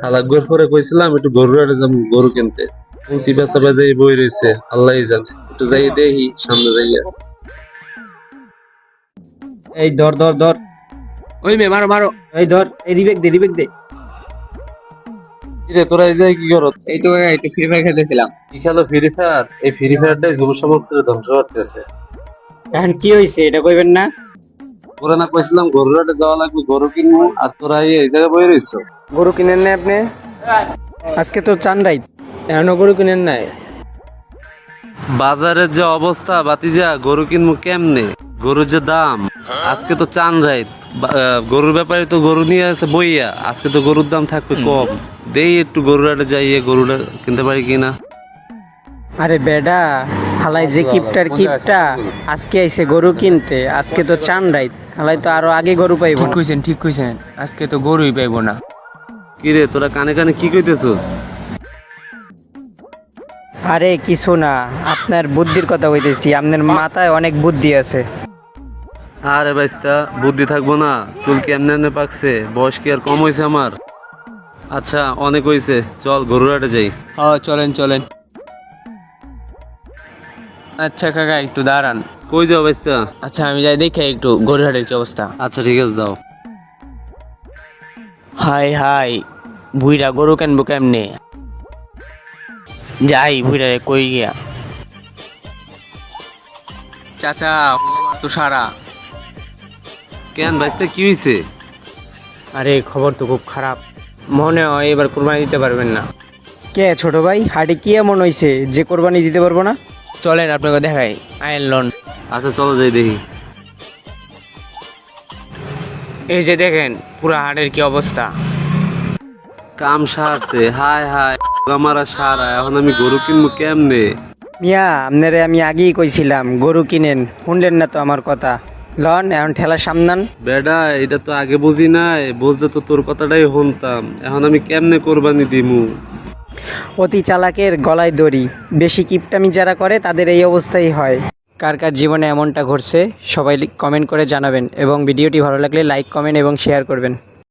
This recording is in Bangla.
আলাগর পরে কইছিলাম একটু গরু আরে যাম গরু কিনতে। শুনছি বেচা বাজে বই রয়েছে, আল্লাহই জানে। একটু যাই দেখি সামনে যাইয়া। এই ধর ধর ধর, ওই মে মারো মারো। এই ধর, এই রিবেক দে। কিরে তোরা এই জায়গায় কি করত? এই তো একটু ফ্রি ফায়ার খেলতেছিলাম। কি খেলো ফ্রি ফায়ার? এই ফ্রি ফায়ারটাই যুব সমাজকে ধ্বংস করতেছে। এখন কি হয়েছে এটা কইবেন না? তোরা না কইছিলাম গরু হাটে যাওয়া লাগবে গরু কিনবো, আর তোরা এই জায়গায় বই রইছো। গরু কিনেন না আপনি? আজকে তো চান রাইত, এখনো গরু কিনেন নাই? বাজারের যে অবস্থা বাতিজা, গরু কিনবো কেমনে? গরুর যে দাম, আজকে তো চান রাইত। গরুর ব্যাপারে তো গরু নিয়ে আছে বইয়া, আজকে তো গরুর দাম থাকবে কম। দেই একটু গরুর হাটে যাইয়ে গরুটা কিনতে পারি কিনা। আরে বেডা, হালাই যে কিপটা আজকে আইছে গরু কিনতে, আজকে তো চান রাইত, হালাই তো আরো আগে গরু পাইব ঠিক না। কইছেন, আজকে তো গরুই পাইবো না। কিরে তোরা কানে কানে কি কইতেছস? আরে কিছু না, আপনার বুদ্ধির কথা কইতেছি, আপনার মাথায় অনেক বুদ্ধি আছে। আরে বাইস্তা, বুদ্ধি থাকবো না? চুল কি এমনি এমনি পাকছে? বয়স কি আর কম হয়েছে আমার? আচ্ছা অনেক হয়েছে, চল গরুর হাটে যাই। হ্যাঁ চলেন। আচ্ছা কাকা একটু দাঁড়ান। কই যাও বাইস্তা? আচ্ছা আমি যাই দেখে একটু গরুহাটের কি অবস্থা। আচ্ছা ঠিক আছে যাও। হাই ভুইরা গরু কেনবো কেমনে? যাই ভুইরা কই গিয়া। চাচা তো সারা। কেন বাইস্তা কি হয়েছে? আরে খবর তো খুব খারাপ, মনে হয় এবার কোরবানি দিতে পারবেন না। কে ছোট ভাই, হাটে কি এমন হয়েছে যে কোরবানি দিতে পারবো না? চলেন আপনাকে দেখাই, আইন লোন। আচ্ছা চলো যাই দেখি। এই যে দেখেন পুরা হাটের কি অবস্থা। কাম সারছে, হায় আমার আর সারা, এখন আমি গরু কিনবো কেমনে? মিয়া আপনারে আমি আগেই কইছিলাম গরু কিনেন, শুনলেন না তো আমার কথা। লন এখন ঠেলা সামনান। বেডা এটা তো আগে বুঝি নাই, বুঝলে তো তোর কথাটাই শুনতাম। এখন আমি কেমনে কোরবানি দিমু? অতি চালাকের গলায় দড়ি, বেশি কিপটামি যারা করে তাদের এই অবস্থাই হয়। কার কার জীবনে এমনটা ঘটছে সবাই কমেন্ট করে জানাবেন, এবং ভিডিওটি ভালো লাগলে লাইক, কমেন্ট এবং শেয়ার করবেন।